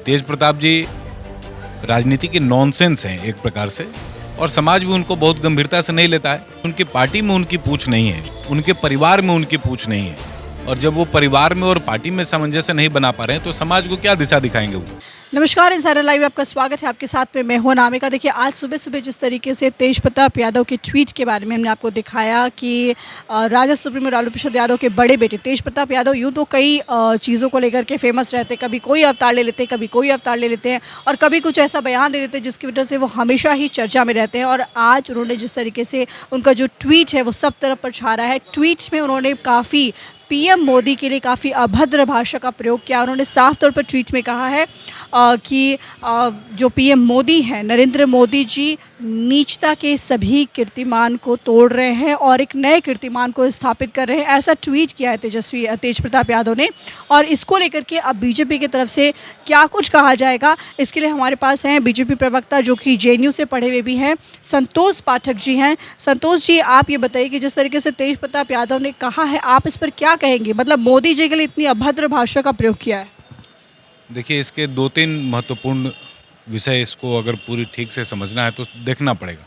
तेज प्रताप जी राजनीति के नॉनसेंस हैं एक प्रकार से, और समाज भी उनको बहुत गंभीरता से नहीं लेता है। उनकी पार्टी में उनकी पूछ नहीं है, उनके परिवार में उनकी पूछ नहीं है, और जब वो परिवार में और पार्टी में सामंजस्य नहीं बना पा रहे हैं तो समाज को क्या दिशा दिखाएंगे वो। नमस्कार, इंसाइडर लाइव में आपका स्वागत है। आपके साथ में मैं हूं नामिका। देखिए, आज सुबह सुबह जिस तरीके से तेज प्रताप यादव के ट्वीट के बारे में हमने आपको दिखाया कि राजद सुप्रीमो लालू प्रसाद यादव के बड़े बेटे तेज प्रताप यादव यूँ तो कई चीज़ों को लेकर के फेमस रहते, कभी कोई अवतार ले लेते हैं, कभी कोई अवतार ले लेते हैं, और कभी कुछ ऐसा बयान दे देते हैं जिसकी वजह से वो हमेशा ही चर्चा में रहते हैं। और आज उन्होंने जिस तरीके से उनका जो ट्वीट है वो सब तरफ पर छा रहा है। ट्वीट्स में उन्होंने काफ़ी पीएम मोदी के लिए काफ़ी अभद्र भाषा का प्रयोग किया। उन्होंने साफ तौर पर ट्वीट में कहा है कि जो पीएम मोदी हैं, नरेंद्र मोदी जी नीचता के सभी कीर्तिमान को तोड़ रहे हैं और एक नए कीर्तिमान को स्थापित कर रहे हैं। ऐसा ट्वीट किया है तेज प्रताप यादव ने। और इसको लेकर के अब बीजेपी की तरफ से क्या कुछ कहा जाएगा, इसके लिए हमारे पास हैं बीजेपी प्रवक्ता जो कि जेएनयू से पढ़े हुए भी हैं, संतोष पाठक जी हैं। संतोष जी, आप ये बताइए कि जिस तरीके से तेज प्रताप यादव ने कहा है, आप इस पर क्या कहेंगे? मतलब मोदी जी के लिए इतनी अभद्र भाषा का प्रयोग किया है। देखिए, इसके 2-3 महत्वपूर्ण विषय, इसको अगर पूरी ठीक से समझना है तो देखना पड़ेगा।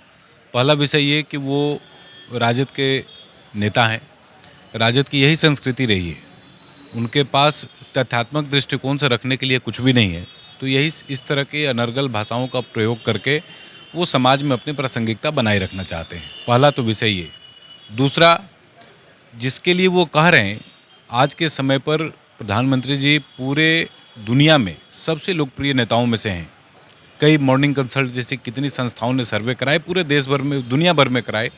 पहला विषय ये कि वो राजद के नेता हैं, राजद की यही संस्कृति रही है, उनके पास तथ्यात्मक दृष्टिकोण से रखने के लिए कुछ भी नहीं है, तो यही इस तरह के अनर्गल भाषाओं का प्रयोग करके वो समाज में अपनी प्रासंगिकता बनाए रखना चाहते हैं। पहला तो विषय ये। दूसरा, जिसके लिए वो कह रहे हैं, आज के समय पर प्रधानमंत्री जी पूरे दुनिया में सबसे लोकप्रिय नेताओं में से हैं। कई मॉर्निंग कंसल्ट जैसी कितनी संस्थाओं ने सर्वे कराए, पूरे देश भर में, दुनिया भर में कराए,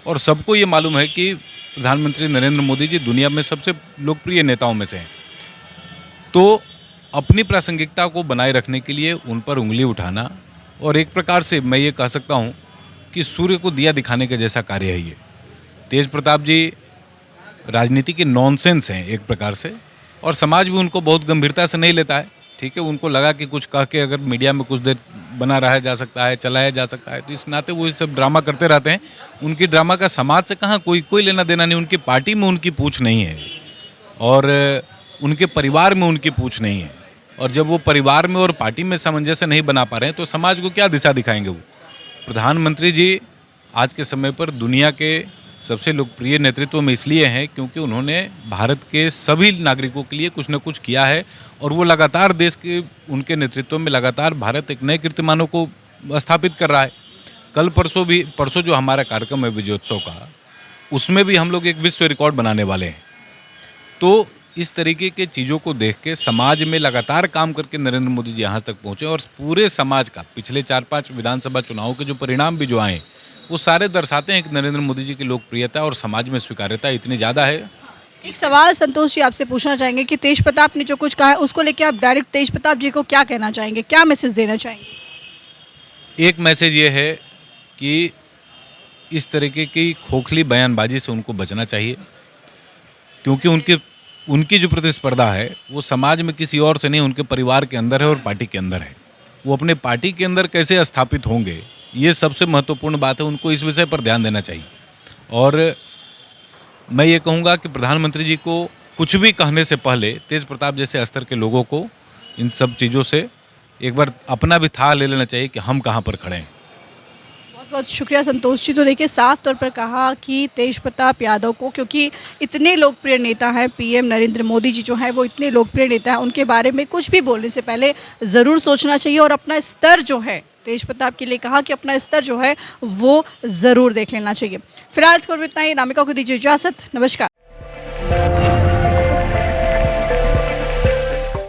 और सबको ये मालूम है कि प्रधानमंत्री नरेंद्र मोदी जी दुनिया में सबसे लोकप्रिय नेताओं में से हैं। तो अपनी प्रासंगिकता को बनाए रखने के लिए उन पर उंगली उठाना, और एक प्रकार से मैं ये कह सकता हूँ कि सूर्य को दिया दिखाने के जैसा कार्य है ये। तेज प्रताप जी राजनीति के नॉनसेंस हैं एक प्रकार से, और समाज भी उनको बहुत गंभीरता से नहीं लेता है। ठीक है, उनको लगा कि कुछ कह के अगर मीडिया में कुछ देर बना रहा जा सकता है, चलाया जा सकता है, तो इस नाते वो ये सब ड्रामा करते रहते हैं। उनकी ड्रामा का समाज से कहाँ कोई लेना देना नहीं। उनकी पार्टी में उनकी पूछ नहीं है, और उनके परिवार में उनकी पूछ नहीं है, और जब वो परिवार में और पार्टी में सामंजस्य नहीं बना पा रहे हैं तो समाज को क्या दिशा दिखाएंगे वो। प्रधानमंत्री जी आज के समय पर दुनिया के सबसे लोकप्रिय नेतृत्व में इसलिए हैं क्योंकि उन्होंने भारत के सभी नागरिकों के लिए कुछ न कुछ किया है, और वो लगातार देश के उनके नेतृत्व में लगातार भारत एक नए कीर्तिमानों को स्थापित कर रहा है। कल परसों जो हमारा कार्यक्रम है विजयोत्सव का, उसमें भी हम लोग एक विश्व रिकॉर्ड बनाने वाले हैं। तो इस तरीके के चीज़ों को देख के समाज में लगातार काम करके नरेंद्र मोदी जी यहाँ तक पहुँचे, और पूरे समाज का पिछले 4-5 विधानसभा चुनावों के जो परिणाम भी जो आए वो सारे दर्शाते हैं कि नरेंद्र मोदी जी की लोकप्रियता और समाज में स्वीकार्यता इतनी ज़्यादा है। एक सवाल संतोष जी आपसे पूछना चाहेंगे कि तेज प्रताप ने जो कुछ कहा है उसको लेकर आप डायरेक्ट तेज प्रताप जी को क्या कहना चाहेंगे, क्या मैसेज देना चाहेंगे? एक मैसेज ये है कि इस तरीके की खोखली बयानबाजी से उनको बचना चाहिए, क्योंकि उनकी जो प्रतिस्पर्धा है वो समाज में किसी और से नहीं, उनके परिवार के अंदर है और पार्टी के अंदर है। वो अपने पार्टी के अंदर कैसे स्थापित होंगे, ये सबसे महत्वपूर्ण बात है। उनको इस विषय पर ध्यान देना चाहिए। और मैं ये कहूँगा कि प्रधानमंत्री जी को कुछ भी कहने से पहले तेज प्रताप जैसे स्तर के लोगों को इन सब चीज़ों से एक बार अपना भी था ले लेना चाहिए कि हम कहाँ पर खड़े हैं। बहुत बहुत शुक्रिया संतोष जी। तो देखिए, साफ तौर पर कहा कि तेज प्रताप यादव को, क्योंकि इतने लोकप्रिय नेता हैं, पीएम नरेंद्र मोदी जी जो हैं वो इतने लोकप्रिय नेता हैं, उनके बारे में कुछ भी बोलने से पहले ज़रूर सोचना चाहिए, और अपना स्तर जो है, तेज प्रताप के लिए कहा कि अपना स्तर जो है वो ज़रूर देख लेना चाहिए। फिलहाल इस पर इतना ही। नामिका को दीजिए इजाज़त। नमस्कार।